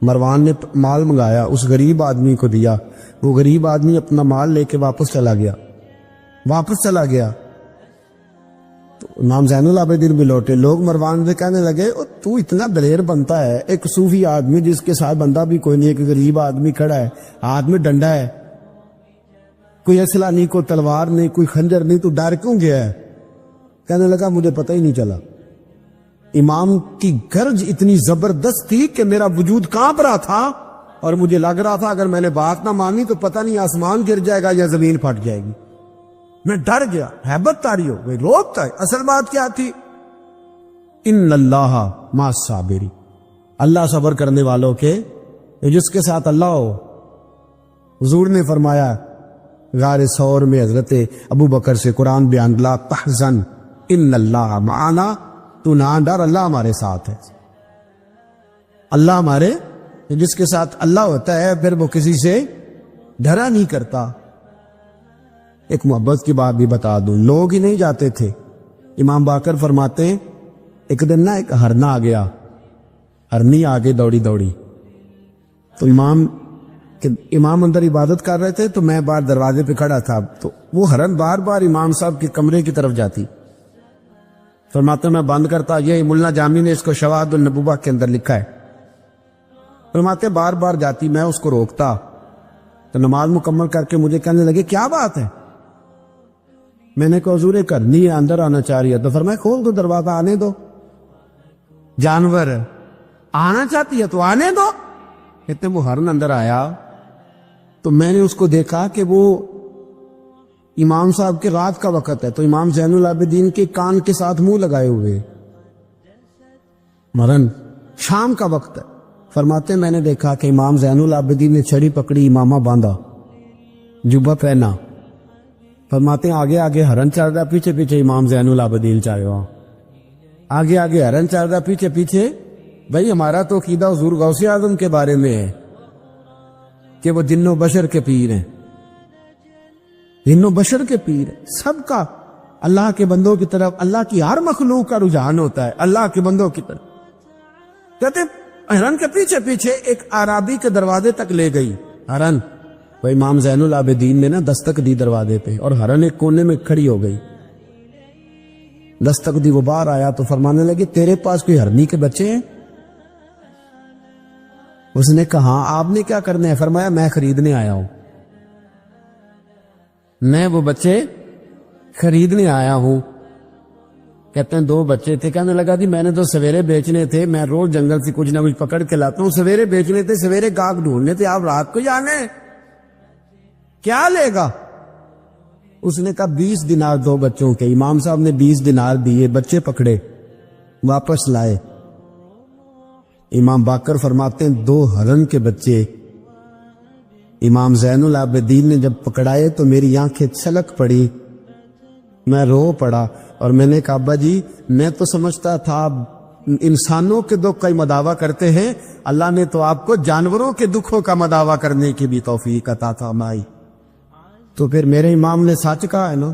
مروان نے مال منگایا، اس غریب آدمی کو دیا. وہ غریب آدمی اپنا مال لے کے واپس چلا گیا. تو امام زین العابدین بھی لوٹے. لوگ مروان سے کہنے لگے تو اتنا دلیر بنتا ہے، ایک صوفی آدمی جس کے ساتھ بندہ بھی کوئی نہیں، ایک غریب آدمی کھڑا ہے، ہاتھ میں ڈنڈا ہے، کوئی اسلحہ نہیں، کوئی تلوار نہیں، کوئی خنجر نہیں، تو ڈر کیوں گیا ہے؟ کہنے لگا مجھے پتہ ہی نہیں چلا. امام کی گرج اتنی زبردست تھی کہ میرا وجود کانپ رہا تھا اور مجھے لگ رہا تھا اگر میں نے بات نہ مانی تو پتہ نہیں آسمان گر جائے گا یا زمین پھٹ جائے گی. میں ڈر گیا، ہیبت تاری ہو گئی، روکتا ہے. اصل بات کیا تھی؟ ان اللہ مع الصابرین، اللہ صبر کرنے والوں کے، جس کے ساتھ اللہ ہو. حضور نے فرمایا غار ثور میں حضرت ابو بکر سے قرآن بیان، لا تحزن ان اللہ معنا، تو نہ ڈر، اللہ ہمارے ساتھ ہے. اللہ ہمارے، جس کے ساتھ اللہ ہوتا ہے پھر وہ کسی سے ڈرا نہیں کرتا. ایک محبت کی بات بھی بتا دوں، لوگ ہی نہیں جاتے تھے. امام باقر فرماتے ہیں ایک دن نا ایک ہرنا آ گیا، ہرنی آگے دوڑی. تو امام اندر عبادت کر رہے تھے تو میں باہر دروازے پہ کھڑا تھا. تو وہ ہرن بار بار امام صاحب کے کمرے کی طرف جاتی. فرماتے میں بند کرتا، یہ ملا جامی نے اس کو شواہد النبوہ کے اندر لکھا ہے. فرماتے بار بار جاتی، میں اس کو روکتا. تو نماز مکمل کر کے مجھے کہنے لگے کیا بات ہے؟ میں نے کہا حضور کرنی ہے، اندر آنا چاہ رہی ہے. تو فرمایا کھول دو دروازہ، آنے دو، جانور آنا چاہتی ہے تو آنے دو. کہتے وہ ہرن اندر آیا تو میں نے اس کو دیکھا کہ وہ امام صاحب کے رات کا وقت ہے، تو امام زین العابدین کے کان کے ساتھ منہ لگائے ہوئے، مرن شام کا وقت ہے. فرماتے میں نے دیکھا کہ امام زین العابدین نے چھڑی پکڑی، امامہ باندھا، جبہ پہنا. فرماتے آگے آگے ہرن چل رہا، پیچھے پیچھے امام زین العابدین چاہے ہوا. آگے آگے ہرن چل رہا، پیچھے پیچھے. بھائی ہمارا تو عقیدہ حضور غوث اعظم کے بارے میں ہے کہ وہ جن و بشر کے پیر ہیں، جن و بشر کے پیر ہیں. سب کا اللہ کے بندوں کی طرف، اللہ کی ہر مخلوق کا رجحان ہوتا ہے اللہ کے بندوں کی طرف. کہتے ہرن کے پیچھے پیچھے ایک عرابی کے دروازے تک لے گئی ہرن. وہ امام زین العابدین نے نا دستک دی دروازے پہ اور ہرن ایک کونے میں کھڑی ہو گئی. دستک دی، وہ باہر آیا تو فرمانے لگے تیرے پاس کوئی ہرنی کے بچے ہیں؟ اس نے کہا آپ نے کیا کرنا ہے؟ فرمایا میں خریدنے آیا ہوں، میں وہ بچے خریدنے آیا ہوں. کہتے ہیں 2 بچے تھے. کہنے لگا جی میں نے تو سویرے بیچنے تھے، میں روز جنگل سے کچھ نہ کچھ پکڑ کے لاتا ہوں، سویرے بیچنے تھے، سویرے گاہک ڈھونڈنے تھے، آپ رات کو جانے کیا لے گا؟ اس نے کہا 20 دینار 2 بچوں کے. امام صاحب نے 20 دینار دیے، بچے پکڑے، واپس لائے. امام باقر فرماتے ہیں 2 ہرن کے بچے امام زین العابدین نے جب پکڑائے تو میری آنکھیں چھلک پڑی، میں رو پڑا. اور میں نے کہا ابا جی میں تو سمجھتا تھا انسانوں کے دکھ کا مداوع کرتے ہیں، اللہ نے تو آپ کو جانوروں کے دکھوں کا مداوع کرنے کی بھی توفیق عطا فرمائی۔ تو پھر میرے امام نے سچ کہا ہے نا،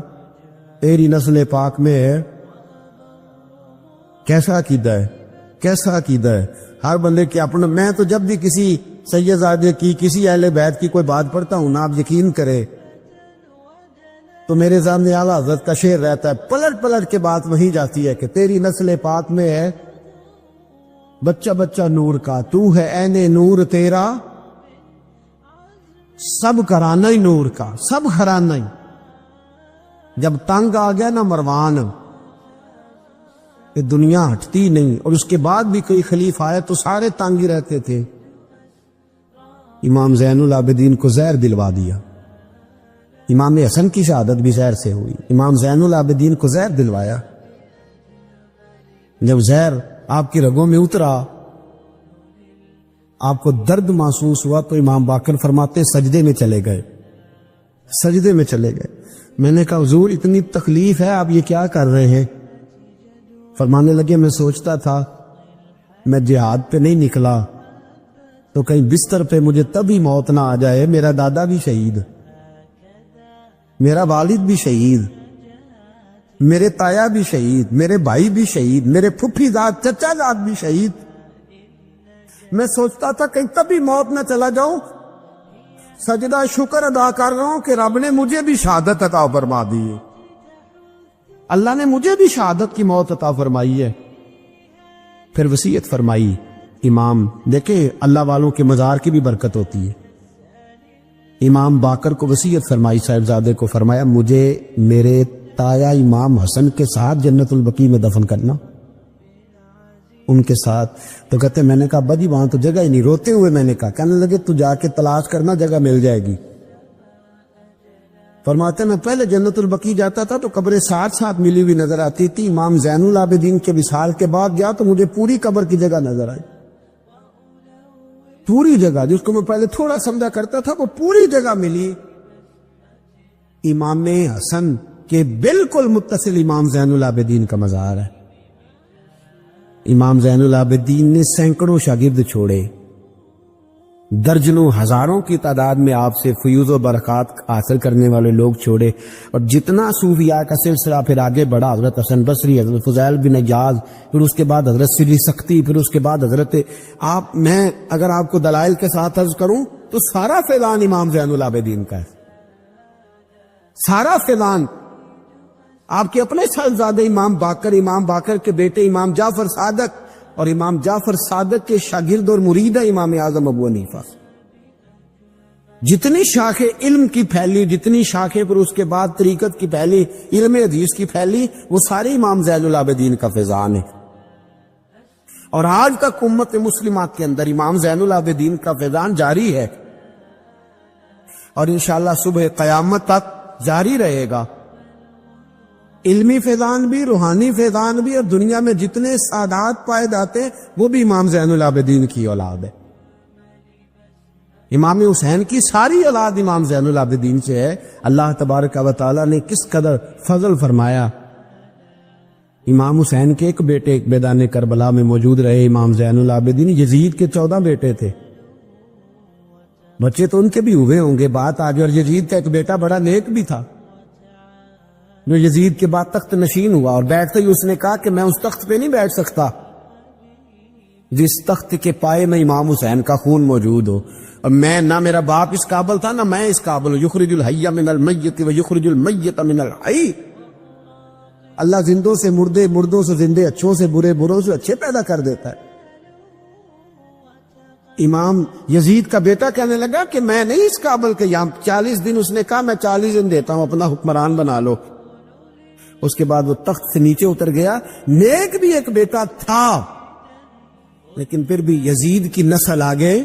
تیری نسل پاک میں ہے۔ کیسا عقیدہ ہے، کیسا عقیدہ ہے ہر بندے کے اپنا۔ میں تو جب بھی کسی سید زادے کی، کسی اہل بیت کی کوئی بات پڑھتا ہوں نا، آپ یقین کرے تو میرے سامنے اعلیٰ حضرت کا شعر رہتا ہے، پلٹ پلٹ کے بات وہیں جاتی ہے کہ تیری نسل پاک میں ہے بچہ بچہ نور کا، تو ہے عین نور تیرا سب گھرانہ ہی نور کا، سب گھرانہ ہی۔ جب تنگ آ گیا نا مروان، کہ دنیا ہٹتی نہیں، اور اس کے بعد بھی کوئی خلیفہ آئے تو سارے تنگ ہی رہتے تھے، امام زین العابدین کو زہر دلوا دیا۔ امام حسن کی شہادت بھی زہر سے ہوئی، امام زین العابدین کو زہر دلوایا۔ جب زہر آپ کی رگوں میں اترا، آپ کو درد محسوس ہوا، تو امام باقر فرماتے سجدے میں چلے گئے، سجدے میں چلے گئے۔ میں نے کہا حضور اتنی تکلیف ہے، آپ یہ کیا کر رہے ہیں؟ فرمانے لگے میں سوچتا تھا میں جہاد پہ نہیں نکلا تو کہیں بستر پہ مجھے تبھی موت نہ آ جائے، میرا دادا بھی شہید، میرا والد بھی شہید، میرے تایا بھی شہید، میرے بھائی بھی شہید، میرے پھپھی زاد چچا زاد بھی شہید۔ میں سوچتا تھا کہیں تبھی موت نہ چلا جاؤں۔ سجدہ شکر ادا کر رہا ہوں کہ رب نے مجھے بھی شہادت عطا فرما دی ہے، اللہ نے مجھے بھی شہادت کی موت عطا فرمائی ہے۔ پھر وصیت فرمائی امام، دیکھیں اللہ والوں کے مزار کی بھی برکت ہوتی ہے۔ امام باقر کو وصیت فرمائی صاحبزادے کو، فرمایا مجھے میرے تایا امام حسن کے ساتھ جنت البقیع میں دفن کرنا، ان کے ساتھ۔ تو کہتے میں نے کہا ابا جی وہاں تو جگہ ہی نہیں، روتے ہوئے میں نے کہا، کہنے لگے تو جا کے تلاش کرنا، جگہ مل جائے گی۔ فرماتے میں پہلے جنت البقیع جاتا تھا تو قبریں ساتھ ساتھ ملی ہوئی نظر آتی تھی، امام زین العابدین کے وصال کے بعد گیا تو مجھے پوری قبر کی جگہ نظر آئی، پوری جگہ جس کو میں پہلے تھوڑا سمجھا کرتا تھا وہ پوری جگہ ملی۔ امام حسن کے بالکل متصل امام زین العابدین کا مزار ہے۔ امام زین العابدین نے سینکڑوں شاگرد چھوڑے، درجنوں ہزاروں کی تعداد میں آپ سے فیوز و برکات حاصل کرنے والے لوگ چھوڑے، اور جتنا صوفیاء کا سلسلہ پھر آگے بڑھا، حضرت حسن بصری، حضرت فضیل بن عیاض، پھر اس کے بعد حضرت سری سختی، پھر اس کے بعد حضرت میں اگر آپ کو دلائل کے ساتھ عرض کروں تو سارا فیضان امام زین العابدین کا ہے، سارا فیضان آپ کے اپنے صاحبزادے امام باقر کے بیٹے امام جعفر صادق، اور امام جعفر صادق کے شاگرد اور مرید ہے امام اعظم ابو حنیفہ۔ جتنی شاخیں علم کی پھیلی، جتنی شاخیں پھر اس کے بعد طریقت کی پھیلی، علم حدیث کی پھیلی، وہ سارے امام زین العابدین کا فیضان ہے۔ اور آج تک امت مسلمہ کے اندر امام زین العابدین کا فیضان جاری ہے، اور انشاءاللہ صبح قیامت تک جاری رہے گا۔ علمی فیضان بھی، روحانی فیضان بھی، اور دنیا میں جتنے سعادات پائے جاتے ہیں وہ بھی امام زین العابدین کی اولاد ہے۔ امام حسین کی ساری اولاد امام زین العابدین سے ہے۔ اللہ تبارک و تعالیٰ نے کس قدر فضل فرمایا۔ امام حسین کے ایک بیٹے میدان کربلا میں موجود رہے، امام زین العابدین۔ یزید کے 14 بیٹے تھے، بچے تو ان کے بھی ہوئے ہوں گے، بات آگے۔ اور یزید کا ایک بیٹا بڑا نیک بھی تھا جو یزید کے بعد تخت نشین ہوا، اور بیٹھتے ہی اس نے کہا کہ میں اس تخت پہ نہیں بیٹھ سکتا جس تخت کے پائے میں امام حسین کا خون موجود ہو، اور میں نہ میرا باپ اس قابل تھا نہ میں اس قابل ہوں۔ یخرج الحی من المیت و یخرج المیت من الحی، اللہ زندوں سے مردے، مردوں سے زندے، اچھوں سے برے، بروں سے اچھے پیدا کر دیتا ہے۔ امام یزید کا بیٹا کہنے لگا کہ میں نہیں اس قابل کہ یہاں 40 دن، اس نے کہا میں 40 دن دیتا ہوں، اپنا حکمران بنا لو۔ اس کے بعد وہ تخت سے نیچے اتر گیا۔ نیک بھی ایک بیٹا تھا، لیکن پھر بھی یزید کی نسل آگے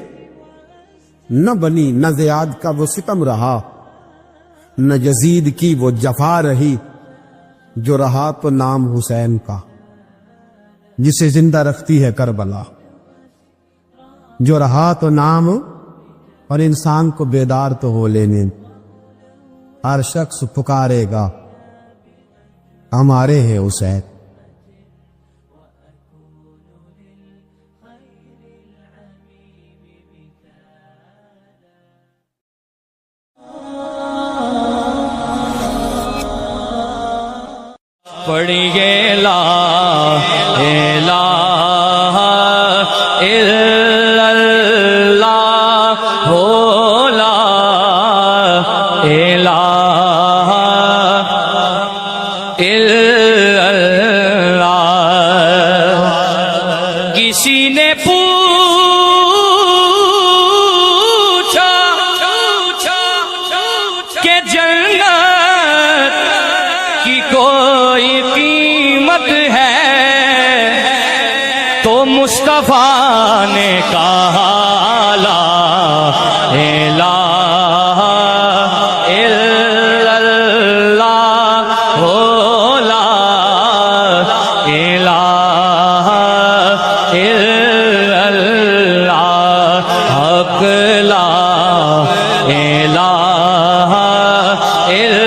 نہ بنی، نہ زیاد کا وہ ستم رہا، نہ یزید کی وہ جفا رہی، جو رہا تو نام حسین کا، جسے زندہ رکھتی ہے کربلا، جو رہا تو نام، اور انسان کو بیدار تو ہو لینے۔ ہر شخص پکارے گا ہمارے ہیں حسین۔ پڑھیے لا الہ الا اللہ ہو لا الہ الا اللہ. کسی نے پوچھا کہ جنت کی کوئی قیمت ہے تو مصطفیٰ نے کہا لا الہ الا اللہ ہو لا الہ الا اللہ حق لا الہ الا